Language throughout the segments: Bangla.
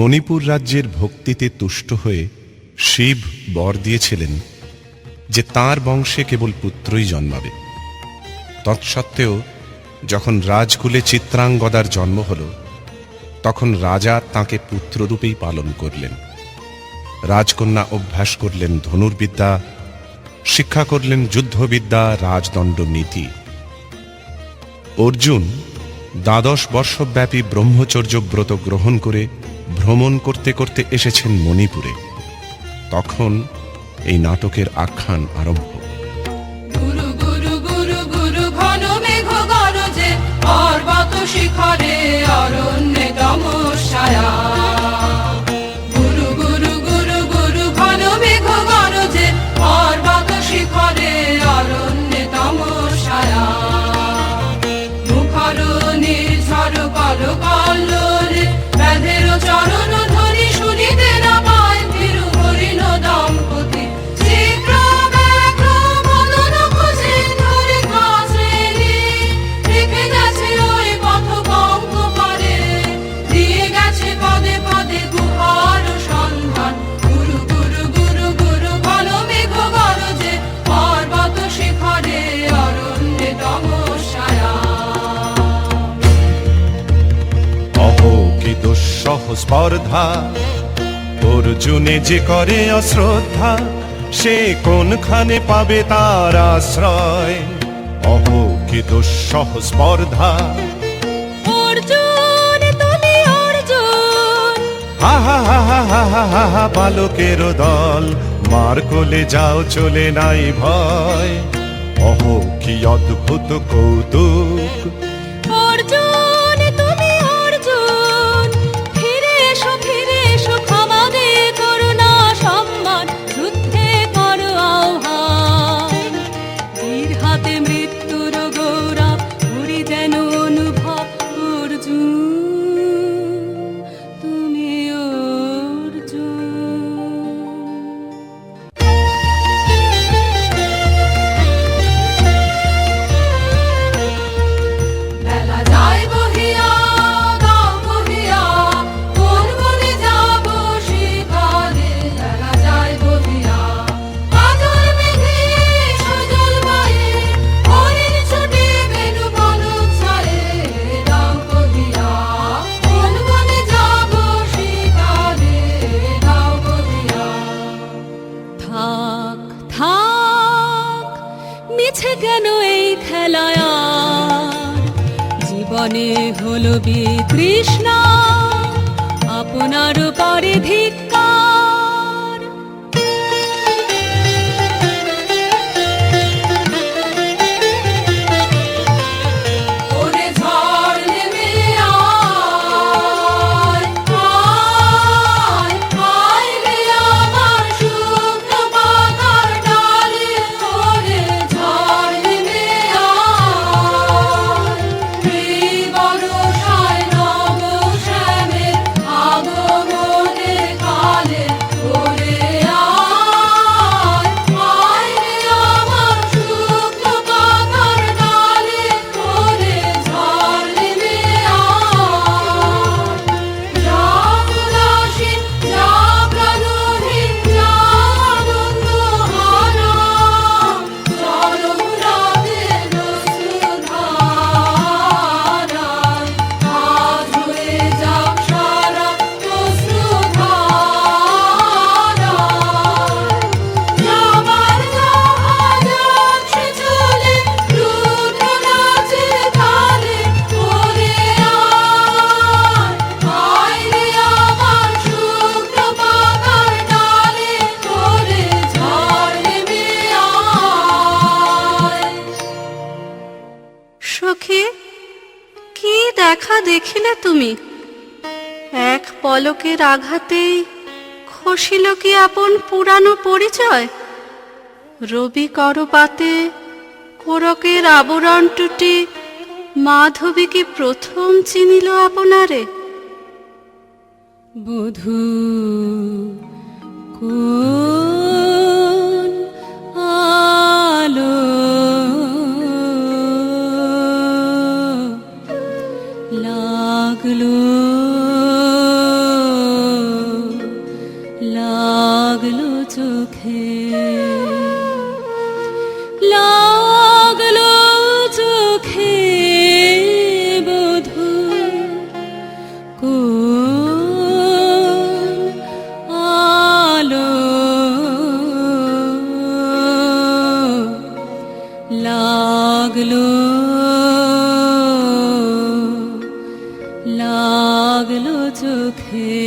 মণিপুর রাজ্যের ভক্তিতে তুষ্ট হয়ে শিব বর দিয়েছিলেন যে তাঁর বংশে কেবল পুত্রই জন্মাবে। তৎসত্ত্বেও যখন রাজকুলে চিত্রাঙ্গদার জন্ম হল, তখন রাজা তাঁকে পুত্ররূপেই পালন করলেন। রাজকন্যা অভ্যাস করলেন ধনুর্বিদ্যা, শিক্ষা করলেন যুদ্ধবিদ্যা, রাজদণ্ড নীতি। অর্জুন 12 বর্ষব্যাপী ব্রহ্মচর্য ব্রত গ্রহণ করে ভ্রমণ করতে করতে এসেছেন মণিপুরে। তখন এই নাটকের আখ্যান আরম্ভ। গুরু গুরু গুরু গুরু ঘন মেঘ গরজে, পর্বত শিখরে অরণ্যে তমস্যায়া। গুরু গুরু গুরু গুরু ঘন মেঘ গরজে, পর্বত শিখরে অরণ্যে তমস্যায়া। মুখর নির্ঝর কর কল্লোলে, ব্যাধের চরণ ধ্বনি শুনিতে না পায় ভীরু হরিণ দম্পতি। চিত্র ব্যাঘ্র মদন খুঁজে ধরে কাছড়ে, রেখে গেছে ওই পথ পঙ্ক পারে, দিয়ে গেছে পদে পদে গুহার সন্ধান। গুরু গুরু গুরু গুরু ঘন মেঘ গরজে, পর্বত শিখরে অরণ্যে তমস্যায়া। কি দুঃসহ স্পর্ধা অর্জুনে যে করে অশ্রদ্ধা, সে কোনখানে পাবে তার আশ্রয়? কি দুঃসহ স্পর্ধা। অর্জুন তুমি অর্জুন, হা হা হা হা হা হা হা হা, বালকের দল মার কোলে যাও, চলে নাই ভয়। কি অদ্ভুত কৌতুক। অর্জুন তুমি অর্জুন, ফিরে এসো ক্ষমা দে করুণা সম্মান, যুদ্ধে করো আহ্বান। বীর হাতে মৃত্যুর গৌরব করি যেন অনুভব। অর্জুন তুমি অর্জুন। বেলা যায় বহিয়া, গাও বহিয়া, কোন বনে যাব শিকারে। বেলা যায় বহিয়া, কাজল মেঘে সজল বায়ে, হরিণ ছুটে বেনু বলদ ছায়ে। গাও বহিয়া, কোন বনে যাব শিকারে। গাও বহিয়া। থাক থাক, মিছে কেন এই খেলায় আর? জীবনে হলো বিতৃষ্ণা, আপনার পরে ধিক্কার। ওরে ঝড় নেমে আয়, আয়, আয় রে আমার শুকনো পাতার ডালে। ওরে ঝড় নেমে আয়, এই বর্ষায় নব শ্যামের আগমনের কালে। ওরে আয়, আয় রে আমার শুকনো পাতার ডালে। ওরে ঝড় নেমে আয়, যা উদাসীন, যা প্রাণহীন, যা আনন্দ হারা, চরম রাতের অশ্রুধারায় আজ হয়ে যাক সারা অশ্রুধারায়। যাবার জাহাজ আসছে চলে, রুদ্র নাচে তালে। ওরে আয়, আয় রে আমার শুকনো পাতার ডালে। ওরে ঝড় নেমে আয়। সখী, কি দেখা দেখিলে তুমি? এক পলকের আঘাতেই খসিল কি আপন পুরানো পরিচয়? রবি করপাতে কোরকের আবরণ টুটি, মাধবী কি প্রথম চিনিল আপনারে? বধূ কোন আলো লাগলো লাগলো চোখে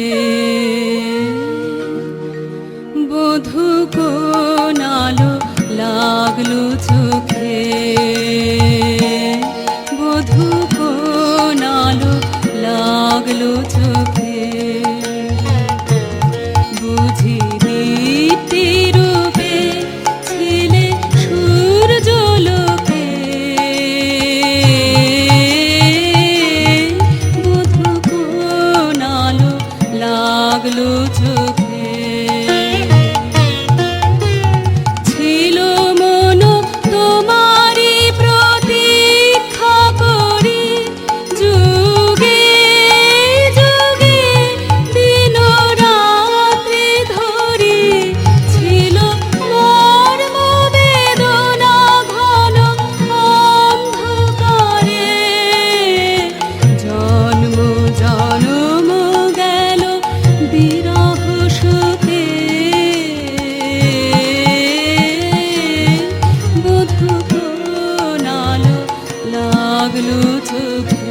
বধূ কোন আলো লাগলো চোখে বধূ কোন আলো লাগলো চোখে বুঝি দীপ্তি রূপে ছিলে সূর্যলোকে বধূ কোন আলো লাগলো চোখে ছিল মন তোমারি প্রতীক্ষা করি যুগে যুগে দিন রাত্রি ধরি ছিল মর্ম বেদনা ঘন অন্ধকারে জন্ম জন্ম গেল বিরহ সুখে বধূ কোন আলো লাগলো চোখে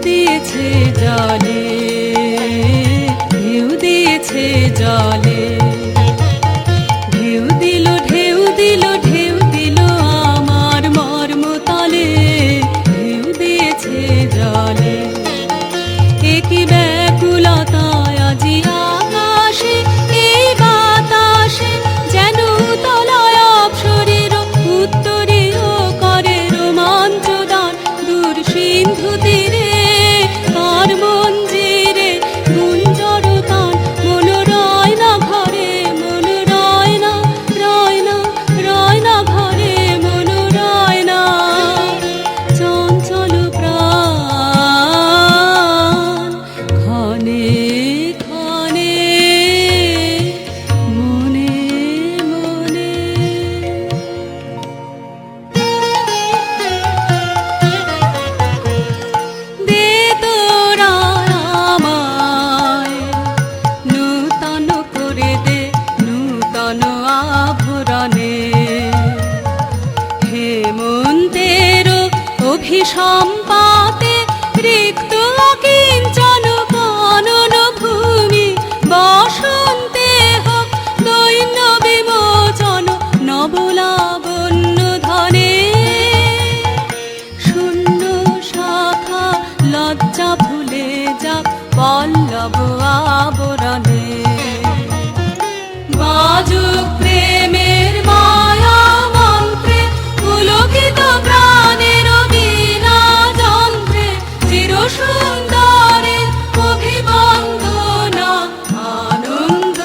দিয়েছে জলে, ঢেউ দিয়েছে জলে, ঢেউ দিল ঢেউ দিল ঢেউ দিল আমার মর্মতলে, ঢেউ দিয়েছে জলে। একই ব্যাকুলতায় আজি আকাশে এই বাতাসে, যেন তলায় অপসরের উত্তরীয় করে রোমাঞ্চ দান দূর সিন্ধু তীরে, আর মঞ্জিরে গুঞ্জর তান, মন রয় না ঘরে, মন রয় না, রয় না, রয় না ঘরে, মন রয় না, চঞ্চল প্রাণ ক্ষণে ক্ষণে মনে মনে। দে তোরা আমায় নূতন করে দে, নূতন আভরণে, হেমন্তের অভিসম্পাতে রিক্ত কিঞ্চন কানন ভূমি, বসন্তে হোক দৈন্য বিমোচন নবলাবণ্য ধনে, শূন্য শাখা লজ্জা ভুলে যাক পল্লব আবরণে, বাজুক প্রেমের মায়া মন্ত্রে, পুলকিত প্রাণের বীণা যন্ত্রে, চির সুন্দরের অভিবন্দনা, আনন্দ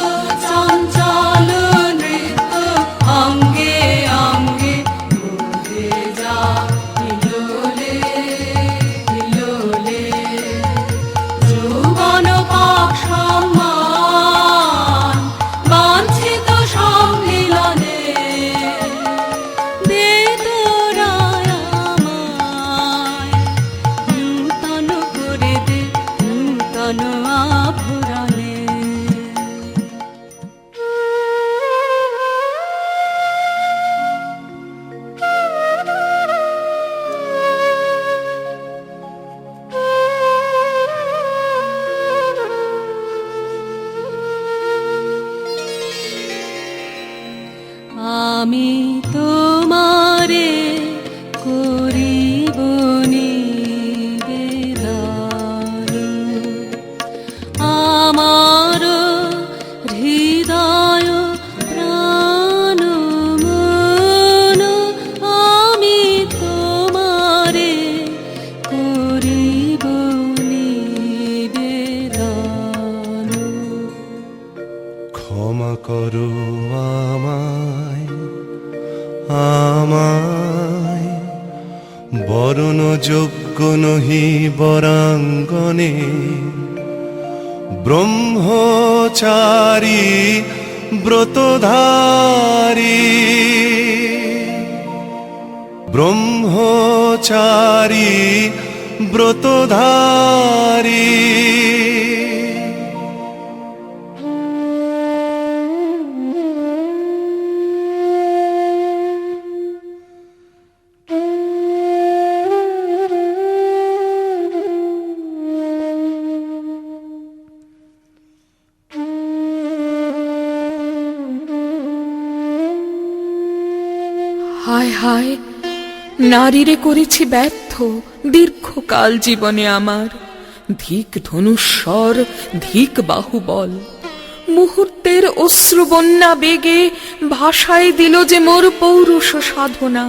চঞ্চল নৃত্য অঙ্গে অঙ্গে বহে যা হিলোলে হিলোলে, যৌবন পাক সম্মান বাঞ্ছিত সম্মিলনে। দে তোরা আমায় নূতন করে দে, নূতন আভরণে। আমি তোমারে করিব নিবেদন, আমার হৃদয় প্রাণ মন, আমি তোমারে করিব নিবেদন। ক্ষমা করো আমায়, আমায় বরণ যোগ্য নহি বরাঙ্গনে, ব্রহ্মচারী ব্রতধারী, ব্রহ্মচারী ব্রতধারী। হায় হায়, নারীরে করেছি ব্যর্থ দীর্ঘকাল জীবনে আমার, ধিক ধনুস্বর ধিক বাহুবল, মুহূর্তের অশ্রুবন্যা বেগে ভাষায় দিল যে মোর পৌরুষ সাধনা,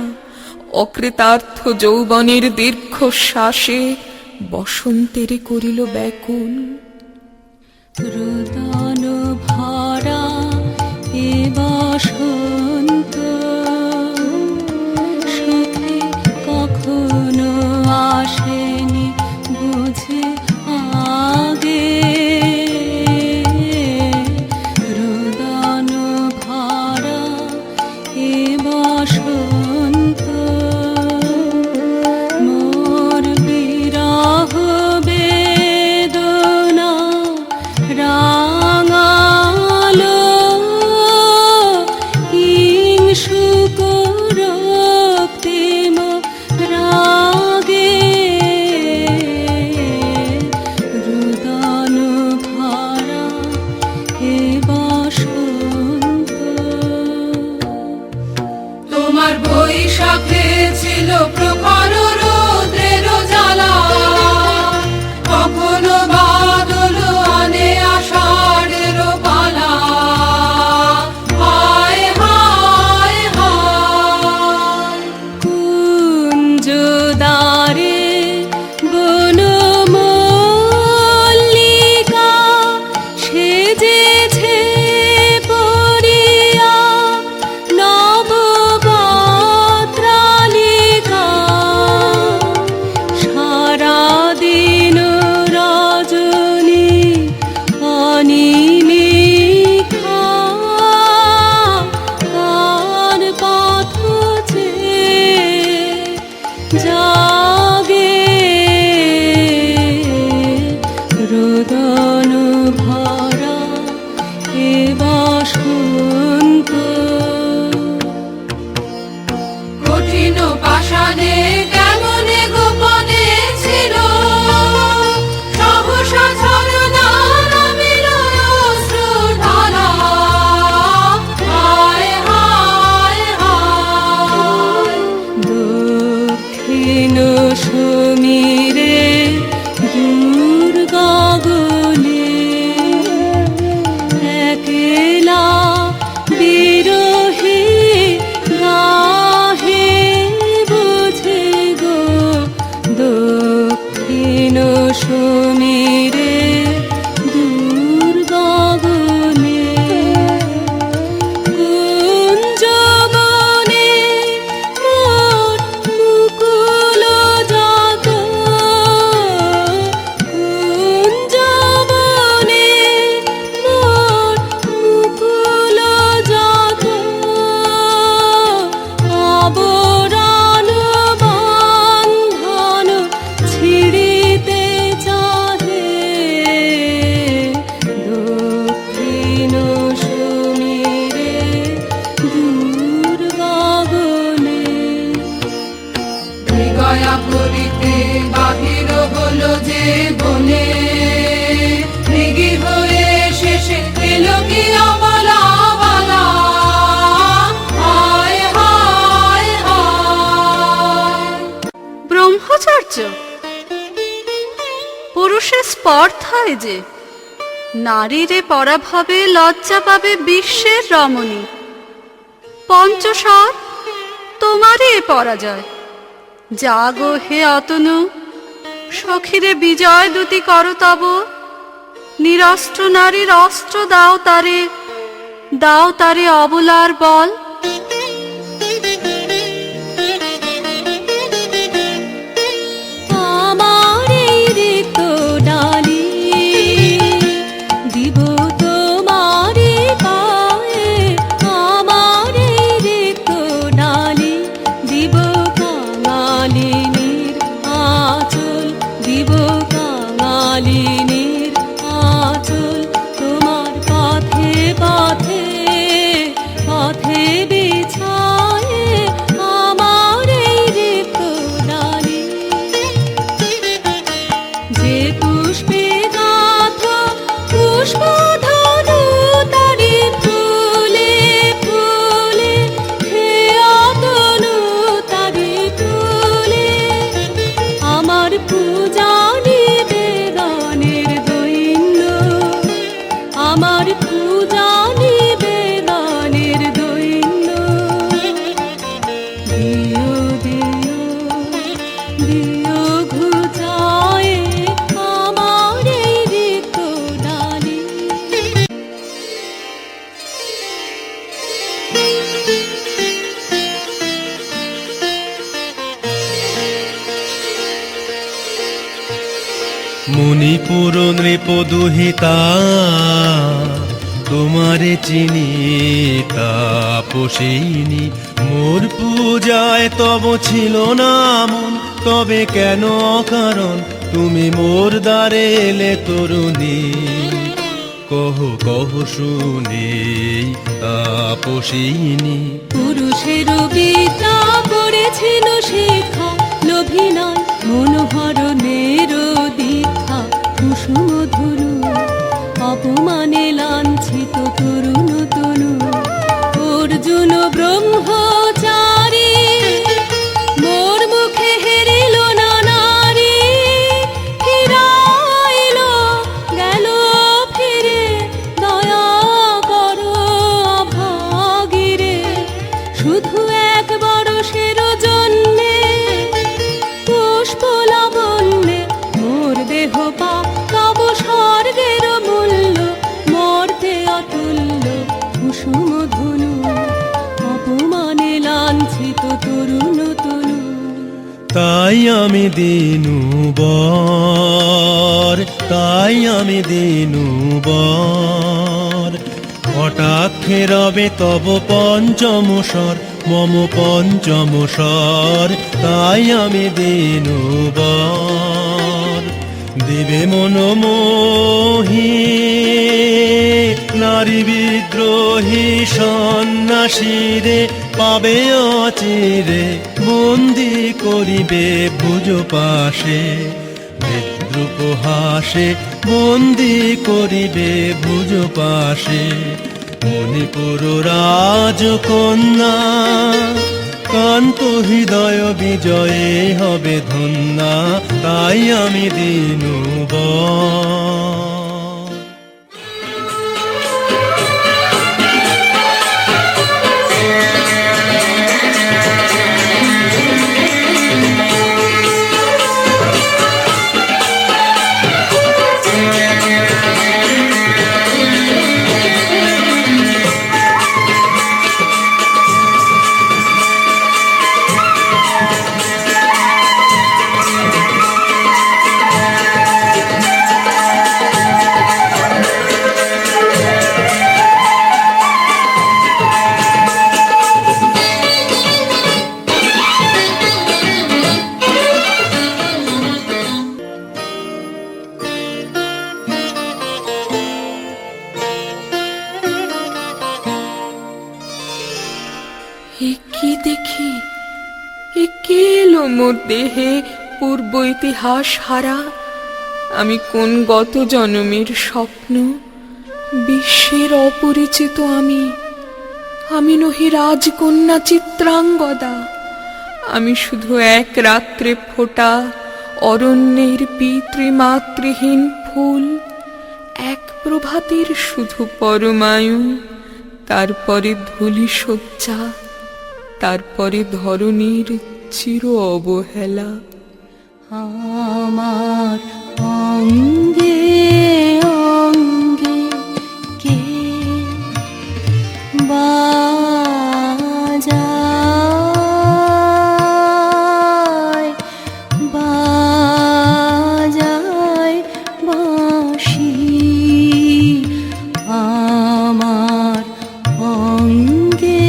অকৃতার্থ যৌবনের দীর্ঘশ্বাসে বসন্তেরে করিল ব্যাকুল। রোদন ভরা এ বসন্ত, সুখে কখনো আসেনি বুঝে আগে, রোদন ভরা এ বসন্ত, মোর বিরহ বেদনা রাঙালো কি সমীরে দূর গগনে কুঞ্জবনে মোর মুকুল জাত কুঞ্জবনে মোর মুকুল জাত আবরাণ বন্ধন ছিড়িতে চাহে দক্ষিণ সমীরে দূর গগনে গয়া করিতে বাহির হলো যে বনে মৃগী হয়ে শেষে এলো কি অবলা বলা হায় হায় হায়। ব্রহ্মচর্য পুরুষের স্পর্ধায় যে নারীরে পরাভবে লজ্জা পাবে বিশ্বের রমণী। পঞ্চস্বর তোমারই এ পরাজয়। জাগো হে অতনু, সখীরে বিজয় দুতি করো তব। নিরস্ত্র নারীর অস্ত্র দাও তারে অবলার বল। আমার এই রিক্ত ডালি দিব তোমারি পায়ে আমার এই রিক্ত ডালি দিব কাঙালিনীর আঁচল দিব কাঙালিনীর আঁচল তোমার পথে পথে পথে বিছায়ে আমার এই রিক্ত ডালি যে পুষ্পে গাথা পুষ্পধনু তারি ফুলে ফুলে হে অতনু তারি ফুলে আমার পূজা নিবেদনের দৈন্য আমার পূজা নিবেদনের দৈন্য দিও দিও দিও ঘুচায়ে আমার এই রিক্ত ডালি। মুনিপুর নৃপ দুহিতা তোমারে চিনি তাপসিনী মোর পূজায় তব ছিল না মন তবে কেন অকারণ তুমি মোর দ্বারে এলে তরুণী কহ কহ শুনে তাপসিনী পুরুষের বিদ্যা করেছিল শিক্ষা লোভী নয় মনোহরণের দীক্ষা কুসুম ধরু অপমানে লাঞ্ছিত তরুণ তনু অর্জুন ব্রহ্মচারী মোর মুখে হেরিল না নারী ফিরাইল গেল ফিরে দয়া করো অভাগীরে শুধু এক বরষের জন্যে পুষ্প লাবণ্যে মোর দেহ পা তব স্বর্গের মূল্য মর্তে অতুল্য কুসুম ধনু অপমানে লাঞ্ছিত তরুণ তনু তাই আমি দিনু বর তাই আমি দিনু বর কটাক্ষে রবে তব পঞ্চম স্বর মম পঞ্চম স্বর তাই আমি দিনু বর দিবে মন মোহি নারী বিদ্রোহী সন্ন্যাসীরে পাবে অচিরে বন্দি করিবে ভুজ পাশে বিদ্রুপ হাসে বন্দি করিবে ভুজ পাশে মণিপুর রাজকন্যা কান্ত হৃদয় বিজয়ে হবে ধন্যা তাই আমি দিনু বর মোর দেহে পূর্ব ইতিহাস হারা, আমি কোন গত জনমের স্বপ্ন, বিশ্বের অপরিচিত আমি নহি রাজকন্যা চিত্রাঙ্গদা, আমি শুধু এক রাত্রে ফোটা অরণ্যের পিতৃমাতৃহীন ফুল, এক প্রভাতের শুধু পরমায়ু, তারপরে ধূলি শয্যা, তারপরে ধরণীর চির অবহেলা। আমার অঙ্গে অঙ্গে কে বাজায় বাজায় বাঁশি, আমার অঙ্গে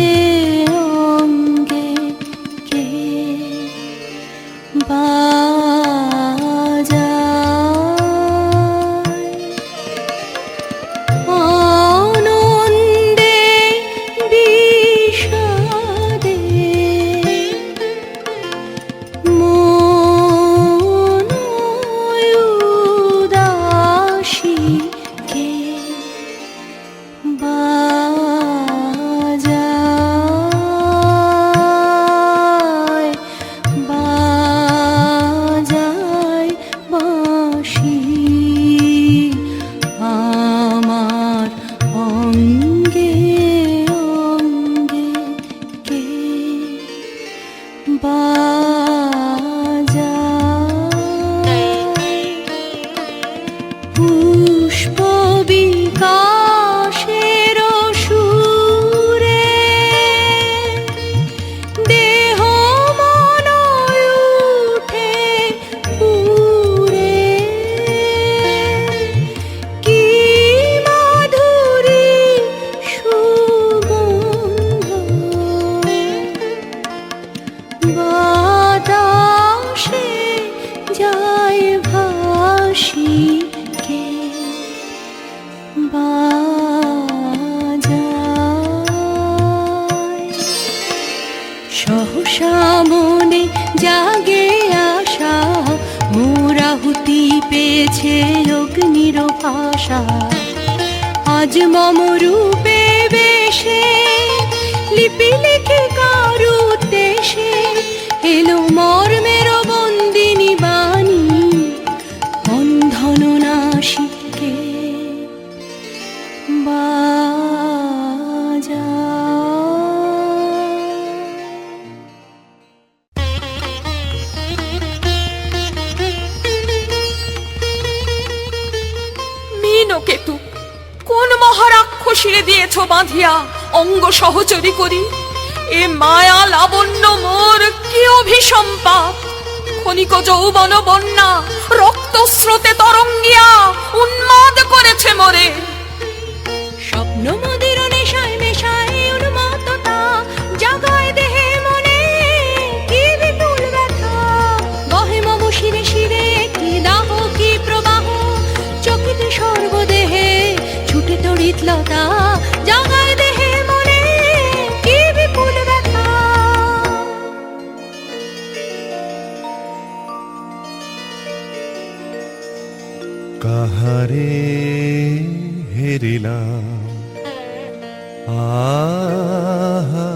অঙ্গে কে বাজায়। আনন্দে বিষাদে মন উদাসী কে বাজায় বাজায় বাঁশি, আমার অঙ্গে অঙ্গে কে বাজায়। পুষ্প বিকাশের সুরে দেহ মন উঠে পুরে, কি মাধুরী সুগন্ধ বাতাসে যায় ভাসি কে বাজায়। সহসা মনে জাগে আশা, মোর আহুতি পেয়েছে অগ্নির ভাষা, আজ মম রূপে বেশে লিপি লিখে কারু দেশে এলো মর্মের বন্দিনী বাণী, বন্ধন নাশিকে মীনকেতু, কোন মহারাক্ষসীরে দিয়েছ বাঁধিয়া অঙ্গ সহচরী করি? এ মায়া লাবণ্য মোর কি অভিসম্পাত, ক্ষণিক যৌবন বন্যা রক্ত স্রোতে তরঙ্গিয়া উন্মাদ করেছে মোরে। স্বপ্ন মদির নেশায় মেশায় উন্মত্ততা, জাগায় দেহে মনে কি বিপুল ব্যথা, বহে মম শিরে শিরে কি দাহ কি প্রবাহ, চকিতে সর্বদেহে ছুটে তড়িৎ লতা, জাগায় দেহে মনে কি বিপুল ব্যথা। কাহারে হেরিলাম আহা,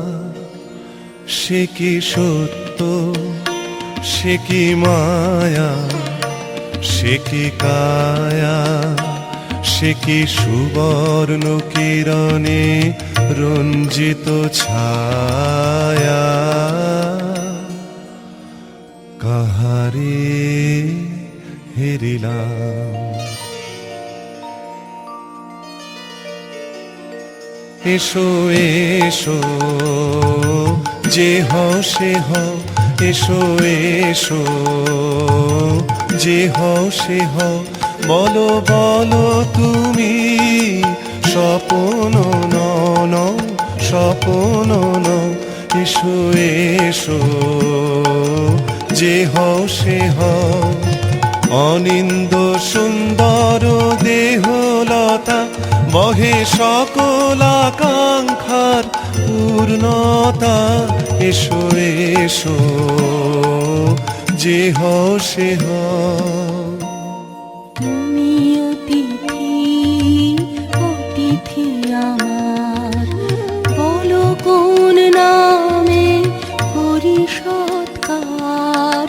সে কি সত্য সে কি মায়া, সে কি কায়া, সে কি সুবর্ণ কিরণে রঞ্জিত ছায়া। কাহারে হেরিলাম। এসো এসো যে হও সে হও, এসো এসো যে হও সে হও, বলো বলো তুমি স্বপ্ন নন স্বপ্ন ন। এসো এসো যে হও সে হও, অনিন্দ সুন্দর দেহলতা বহে সকল আকাঙ্ক্ষার পূর্ণতা, এসো এসো যে হও সে হও। তুমি অতিথি, অতিথি আমার, বলো কোন নামে করি সৎকার।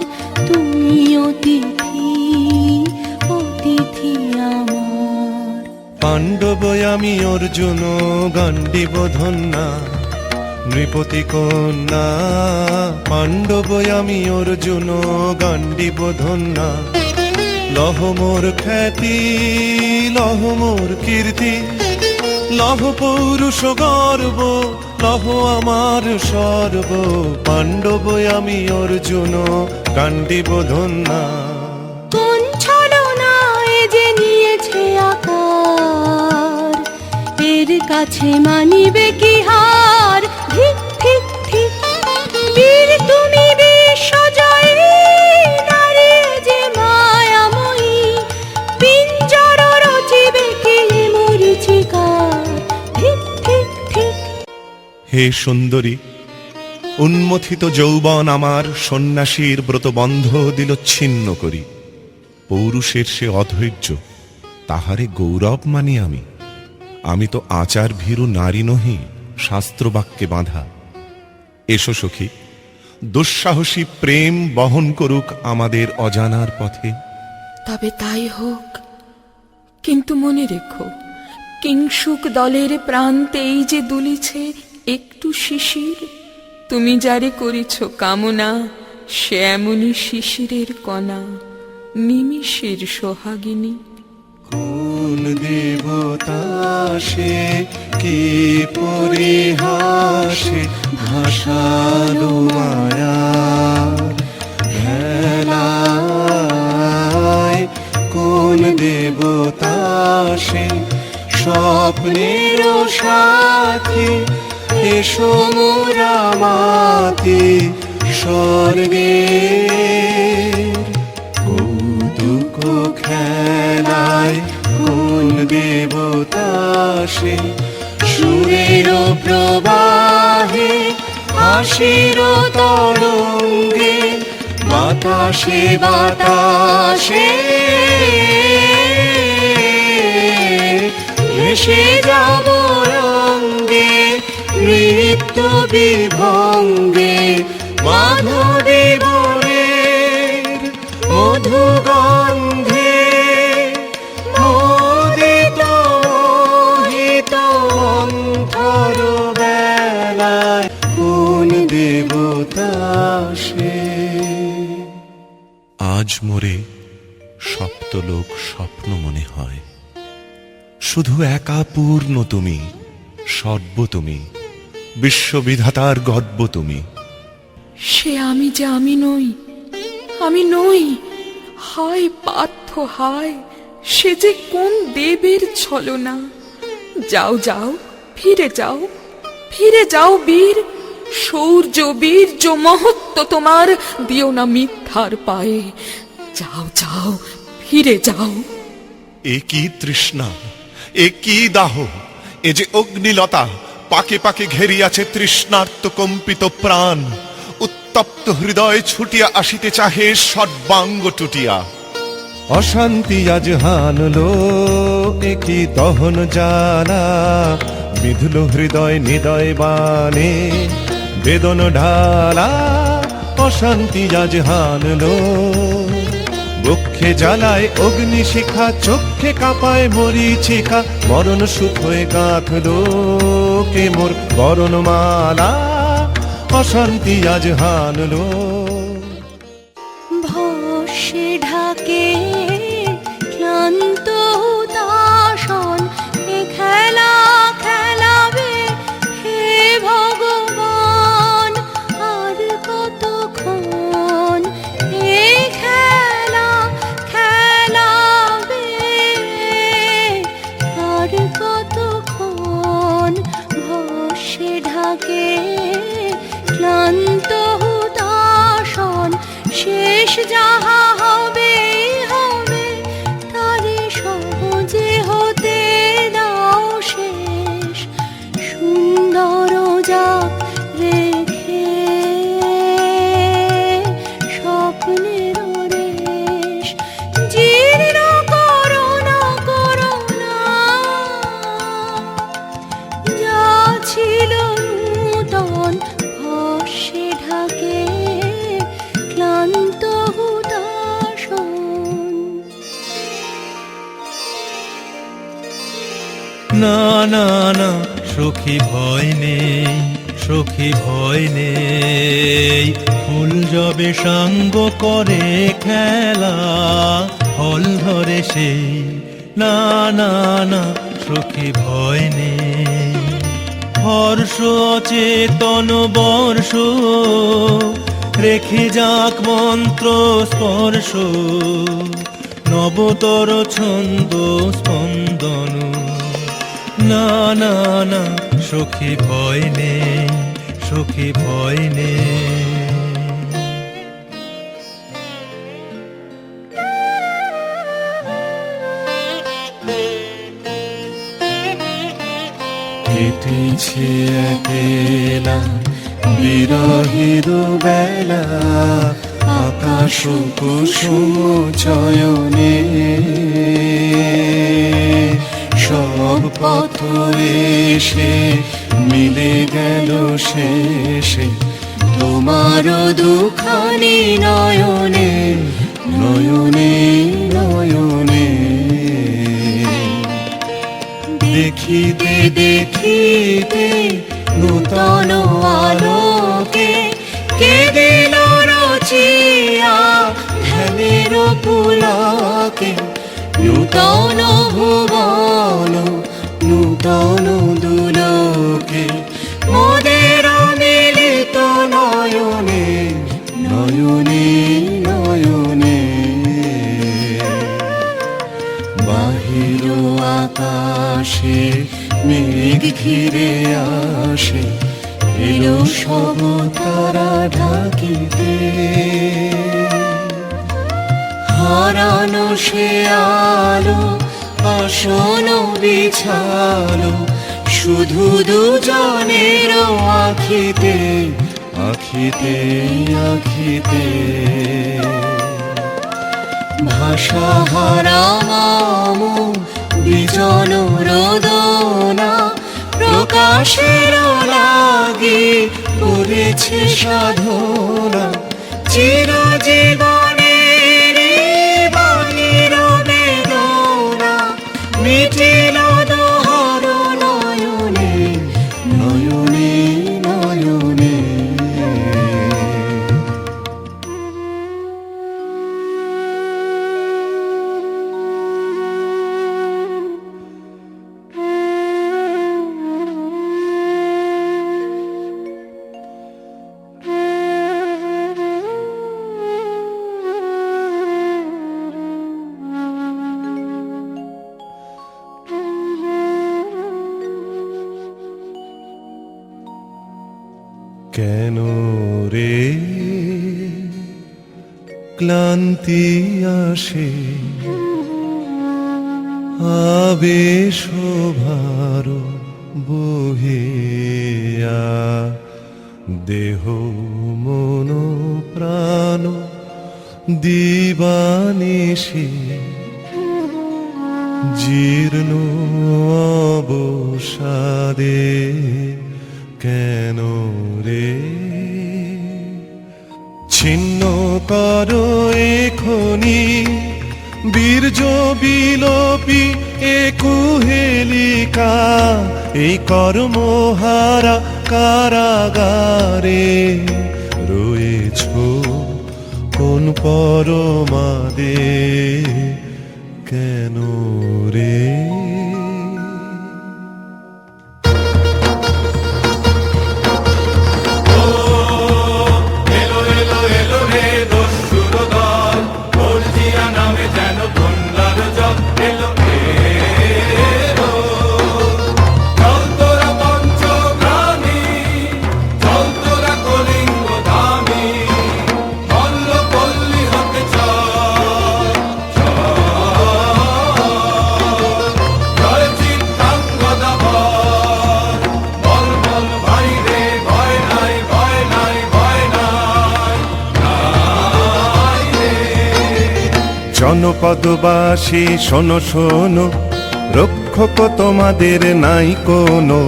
তুমি অতিথি, অতিথি আমার। পাণ্ডব আমি অর্জুন গান্ডীব ধন্যা, নৃপতি কন্যা। পাণ্ডব আমি অর্জুন গান্ডীব ধন্যা। লহ মোর খ্যাতি, লহ মোর কীর্তি, লহ পৌরুষ গর্ব, লহ আমার সর্ব। পাণ্ডব আমি অর্জুন গান্ডীব ধন্যা। কোন ছলনায় যে নিয়েছে আকার, এর কাছে মানিবে কি হার। ঠিক ঠিক ঠিক, বীর তুমি বিশ্বজয়ী, নারী যে মায়াময়ী, পিঞ্জর রচিবে কি মরীচিকার। ঠিক ঠিক ঠিক। হে সুন্দরী, উন্মথিত যৌবন আমার সন্ন্যাসীর ব্রতবন্ধ দিল ছিন্ন করি। পৌরুষের সে অধৈর্য, তাহারে গৌরব মানি আমি। আমি তো আচার ভীরু নারী নহি, শাস্ত্রবাক্যে বাঁধা। এসো সখী, দুঃসাহসী প্রেম বহন করুক আমাদের অজানার পথে। তবে তাই হোক, কিন্তু মনে রেখো, কিংসুক দলের প্রান্তে এই যে দুলিছে একটু শিশির, তুমি যারে করিছ কামনা, সে এমনই শিশিরের কণা, নিমিষের সোহাগিনী। কোন দেবতা সে, কি পরিহাসে ভাষালো মায়ার ভেলায়। কোন দেবতা সে, স্বপ্নের সাথী, এসো মোরা মাতি স্বর্গের কৌতুক খেলায়। কোন দেবতা সে, সুরের প্রবাহে, হাসির তরঙ্গে, বাতাসে বাতাসে ভেসে যাব রঙ্গে, নৃত্য বিভঙ্গে মাধবী বনের মধুগন্ধে। মোদিত মোহিত অন্তর বেলায়, কোন দেবতা সে। আজ মোরে সপ্তলোক স্বপ্ন মনে হয়, শুধু একা পূর্ণ তুমি, সর্ব তুমি, বিশ্ববিধাতার গর্ব তুমি। সে আমি যে আমি নই, আমি নই। হায় পার্থ হায়, সে যে কোন দেবের ছলনা। যাও যাও, ফিরে যাও, ফিরে যাও বীর। শৌর্য বীর্য মহত্ব তোমার দিও না মিথ্যার পায়ে। যাও যাও, ফিরে যাও। এ কি তৃষ্ণা, এ কি দাহ, এ যে অগ্নিলতা, পাকে পাকে ঘেরিয়াছে তৃষ্ণার্ত কম্পিত প্রাণ। উত্তপ্ত হৃদয় ছুটিয়া আসিতে চাহে সর্বাঙ্গ টুটিয়া। অশান্তি আজ হানলো, একই দহন জ্বালা, বিধুল হৃদয় নিদয় বানে বেদন ঢালা। অশান্তি আজ হানলো, বক্ষে জ্বালায় অগ্নিশিখা, চক্ষে কাঁপায় মরীচিকা। মরণ সুখ হয়ে গাঁথলো কে মোর বরণমালা। অশান্তি আজ হানলো। ভস্যে ঢাকে ক্লান্ত হুতাশন, এ খেলা খেলাবে হে ভগবান। আর কতক্ষণ এ খেলা খেলাবে, আর কতক্ষণ। ভস্যে ঢাকে ক্লান্ত হুতাশন, না না না সখী ভয় নেই, সখী ভয় নেই, ফুল যবে সাঙ্গ করে খেলা ফল ধরে সেই, না না না সখী ভয় নেই। হর্ষ অচেতন বর্ষ রেখে যাক মন্ত্র স্পর্শ, নবতর ছন্দ স্পন্দন, না না না সখী ভয় নেই, সখী ভয় নেই। কেটেছে একলা বিরহের বেলা, আকাশ কুসুম চয়নে, সব পথ এসে মিলে গেল শেষে তোমার দুখানি নয়নে, নয়নে নয়নে। দেখিতে দেখিতে নূতন আলোকে কে দিল রচিয়া ধ্যানের পুলকে, নূতন ভুবন নূতন দুলোকে মোদের মিলিত নয়নে, নয়নে নয়নে। বাহির আকাশে মেঘ ঘিরে আসে, এলো সব তারা ঢাকিতে, হারানো সে আলো আসন বিছালো, শুধু দুজনের আখিতে, আখিতে আখিতে। ভাষা হারা মাম বিজন রোদনা, প্রকাশের লাগি করেছে সাধনা, চিরজীবনের বাণীর বেদনা মিটিল দোহার নয়নে, নয়নে নয়নে। কেন রে ক্লান্তি আসে, আবেশ ভার বহিয়া, দেহ মন প্রাণ দিবানিশি, জীর্ণ অবসাদে কেন রে। ছিন্ন করো এখনি বীর্য বিলোপী এ কুহেলিকা, এই কর্মহারা কারাগারে রয়েছ কোন পরমাদে, কেন রে। জনপদবাসী শোনো শোনো, রক্ষক তোমাদের নাই কোনো,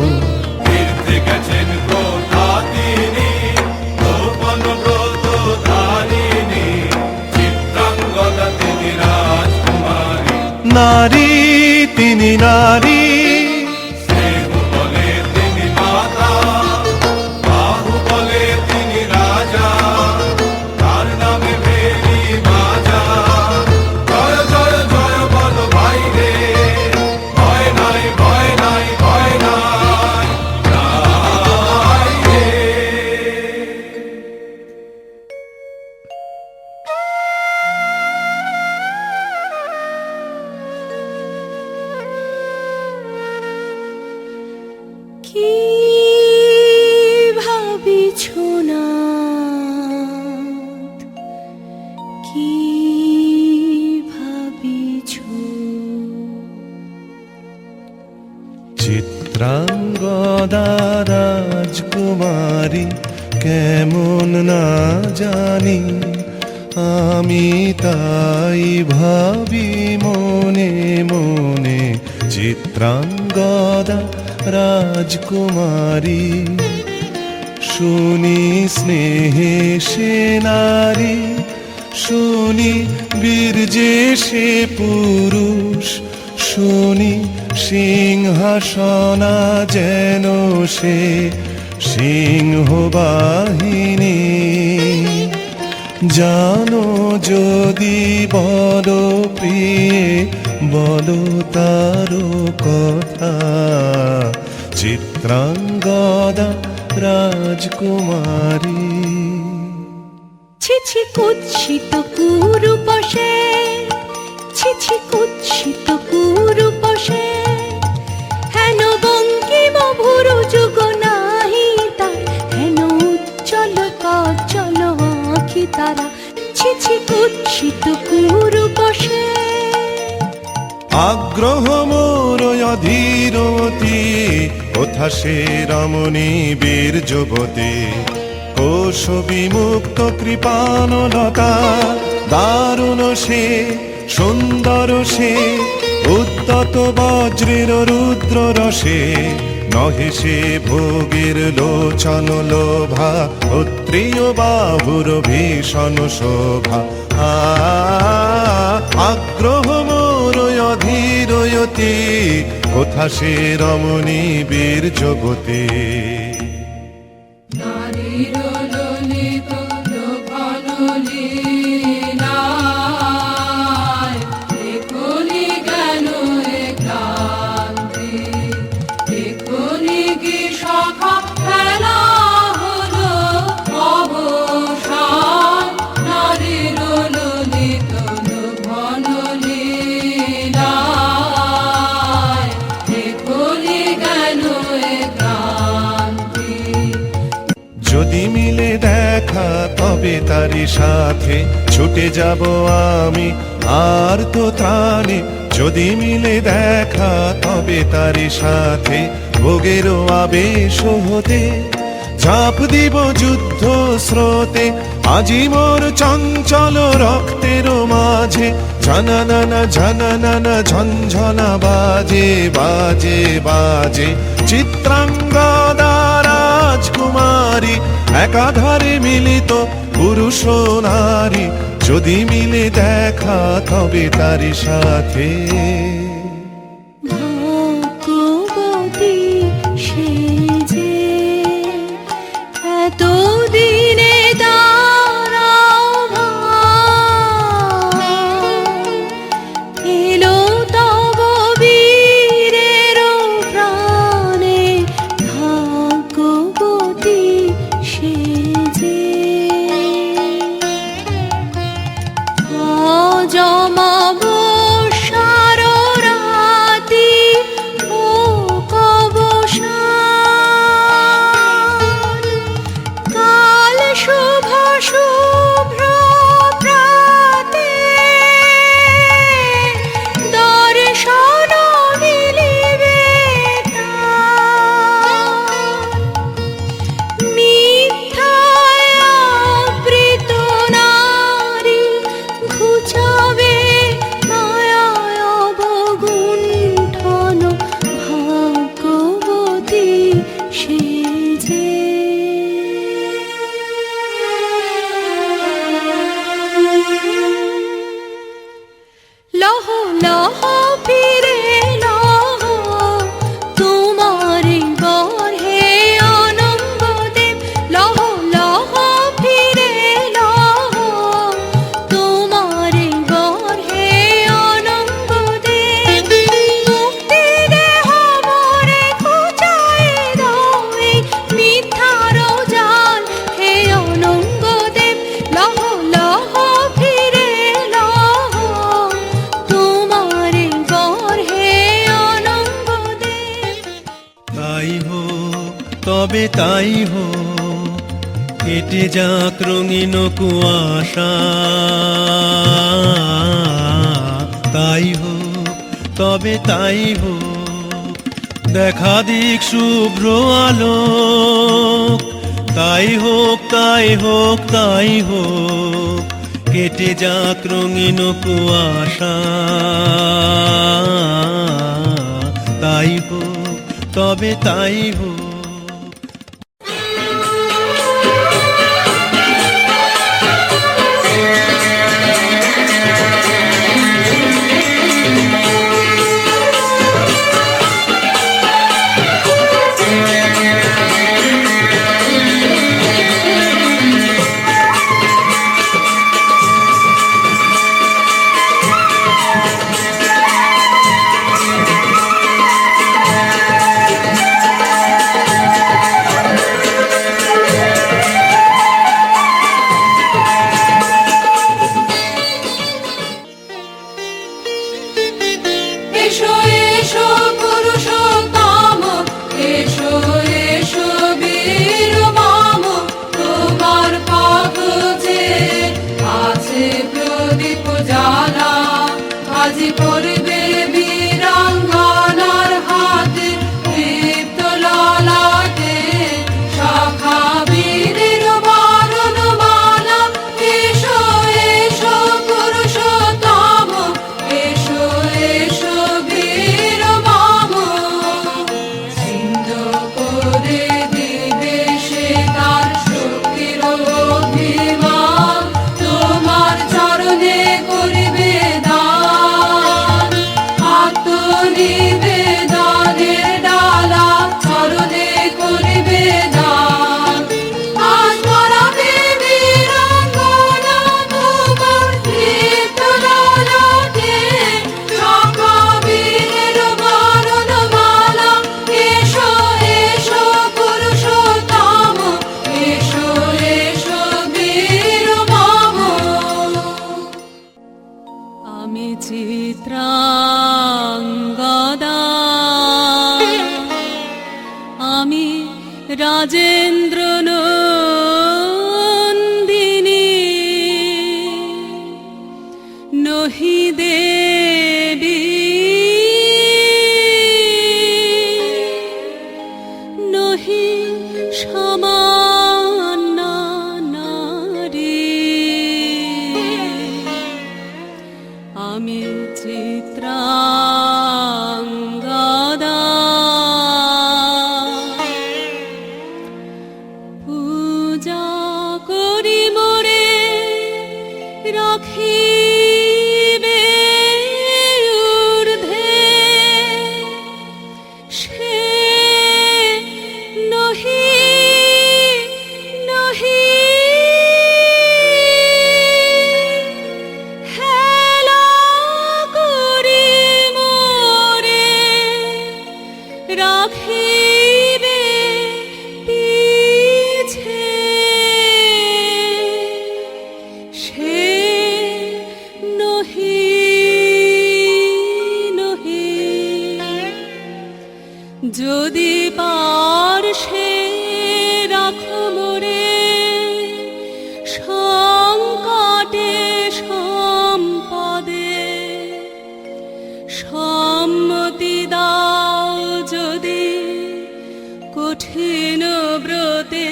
তীর্থে গেছেন কোথা তিনি, গোপন ব্রত ধারিণী, চিত্রাঙ্গদা তিনি রাজকুমারী। নারী তিনি নারী, চিত্রাঙ্গদা রাজকুমারী কেমন না জানি, আমি তাই ভাবি মনে মনে। চিত্রাঙ্গদা রাজকুমারী, শুনি স্নেহে সে নারী, শুনি বীর্যে সে পুরুষ, শুনি সিংহাসনা যেন সে সিংহবাহিনী। জানো যদি বলো প্রিয়ে, বলো তারও কথা, চিত্রাঙ্গদা রাজকুমারী। ছি ছি কুৎসিত কুরূপসে, ছি ছি কুৎসিত কুরূপসে, হেন বঙ্কিম ভুরু যুগ নাহি তার, হেন উজ্জ্বল কজ্জ্বল আঁখি তারা, ছি ছি কুৎসিত কুরূপসে। আগ্রহ মোর অধীরতি, কোথা সে রমণী বীর যুবতী, কোশ বিমুক্ত কৃপানলতা, দারুণ সে সুন্দর সে, উদ্যত বজ্রের রুদ্র রসে, নহে সে ভোগের লোচন লোভা, ক্ষত্রিয় বাহুর ভীষণ শোভা। আগ্রহ মোর অধীরয়তি, কোথা সে রমণী বীর জগতে। নারীর ললিত লোকনলীনায়, এখনি জ্ঞান এ ক্রান্তি, এখনি কি সখা ফেলা হলো অবসান। নারীর ললিত লোকনলীনায়, এখনি জ্ঞান এ ক্রান্তি। যদি মিলে দেখা তবে তারি সাথে, ছুটে যাব আমি আর তো ত্রাণে। যদি মিলে দেখা তবে তারি সাথে, ভোগেরও আবেশ হতে, ঝাঁপ দিব যুদ্ধ স্রোতে। আজি মোর চঞ্চল রক্তের মাঝে, ঝনননা ঝনননা ঝনঝনা বাজে বাজে বাজে। চিত্রাঙ্গদা রাজকুমারী, একাধারে মিলিত পুরুষ ও নারী, যদি মিলে দেখা তবে তারি সাথে। ভাগ্যবতী সে যে এতদিনে দাঁড়াও ভাই, এলো তব বীরের প্রাণে। ভাগ্যবতী সে যে অজমাবস্যার রাতি হোক অবসান, কাল শুভ শুভ্র প্রাতে, দর্শন মিলিবে তার। মিথ্যায় আবৃত নারী, ঘুচাবে মায়ায় অবগুণ্ঠন। ভাগ্যবতী সে যে। লহ লহ ফিরে লহ, তোমারি বর হে অনঙ্গদেব। লহ লহ ফিরে লহ, তোমারি বর হে অনঙ্গদেব। মুক্তি দেহ মোরে ঘুচায়ে দাও, এই মিথ্যার জাল হে অনঙ্গদেব। লহ লহ ফিরে লহ, তোমারি বর হে অনঙ্গদেব। তাই হোক তবে তাই হোক, কেটে যাক রঙিন কুয়াশা। তাই হোক তবে তাই হোক, দেখা দিক শুভ্র আলো, তাই হোক তাই হোক তাই হোক, কেটে যাক রঙিন কুয়াশা। তাই হোক, তবে তাই হোক। এসো এসো পুরুষোত্তম, এসো এসো বীর মম, তোমার পথ যে আছে প্রদীপ জ্বালা, আজি পড়বে বীরাঙ্গনার হাতে দীপ্ত ললাটে শাখা বীরের বরণমালা। এসো এসো পুরুষোত্তম, এসো এসো বীর মম, সিন্ধ করে দিবে সে তার শক্তির অভিমান, তোমার চরণে করিবে দান, আত্মনিবেদনের ডালা চরণে করিবে দান। আজ পরাবে বীরাঙ্গনা তোমার দীপ্ত ললাটে শাখা বীরের বরণমালা। এসো এসো পুরুষোত্তম, এসো এসো বীর মম। আমি চিত্রাঙ্গদা, আমি রাজেন্দ্র নন্দিনী, নহি দেবী নহি সামান্যা নারী। আমি চিত্রাঙ্গদা, পূজা করি মোরে রাখিবে ঊর্ধ্বে, সে নহি নহি হেলা করি মোরে রাখিবে পিছে, সে নহি নহি। যদি পার্শ্বে রাখো মোরে সংকটে সম্পদে, সম্মতি দাও যদি কঠিন ব্রতে,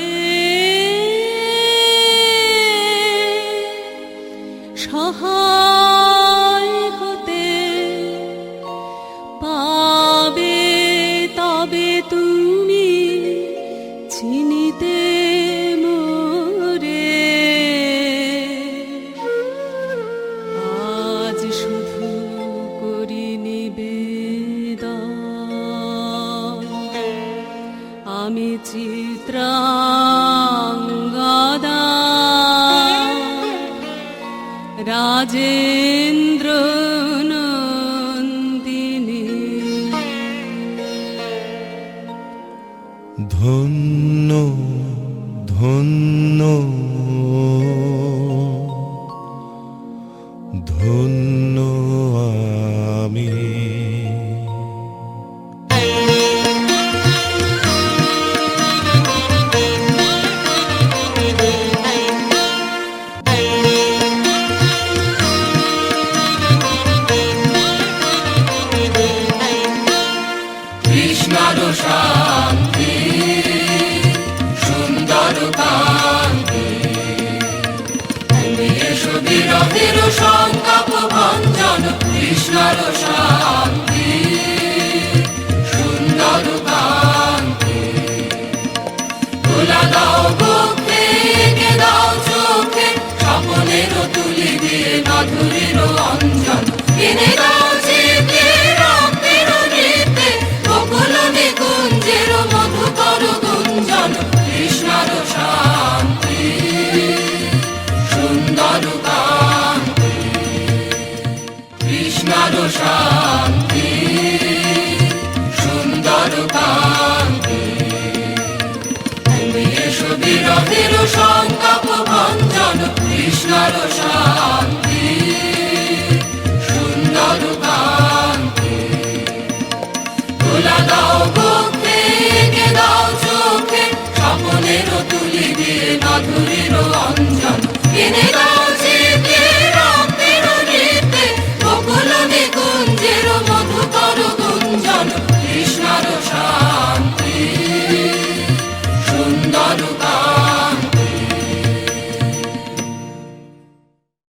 সহায় হতে পাবে তবে তুমি চিনিতে মোরে। আজ শুধু করি নিবেদন, আমি চিত্রাঙ্গদা, রাজেন্দ্র নন্দিনী। ধন্য ধন্য ধন্য আমি। কৃষ্ণ শান্তি সুন্দর কান্তি তুলা দাও বুকে এঁকে দাও চোখে স্বপনের তুলি দিয়ে মাধুরীর অঞ্জন এনে দাও চিতে রক্তের নৃত্যে বকুল নিকুঞ্জের মধুকর গুঞ্জন কৃষ্ণার শান্তি সুন্দর কান্তি কৃষ্ণার শান্তি সুন্দর কান্তি তুমি এসো বিরহের সংতাপ ভঞ্জন কৃষ্ণার শান্তি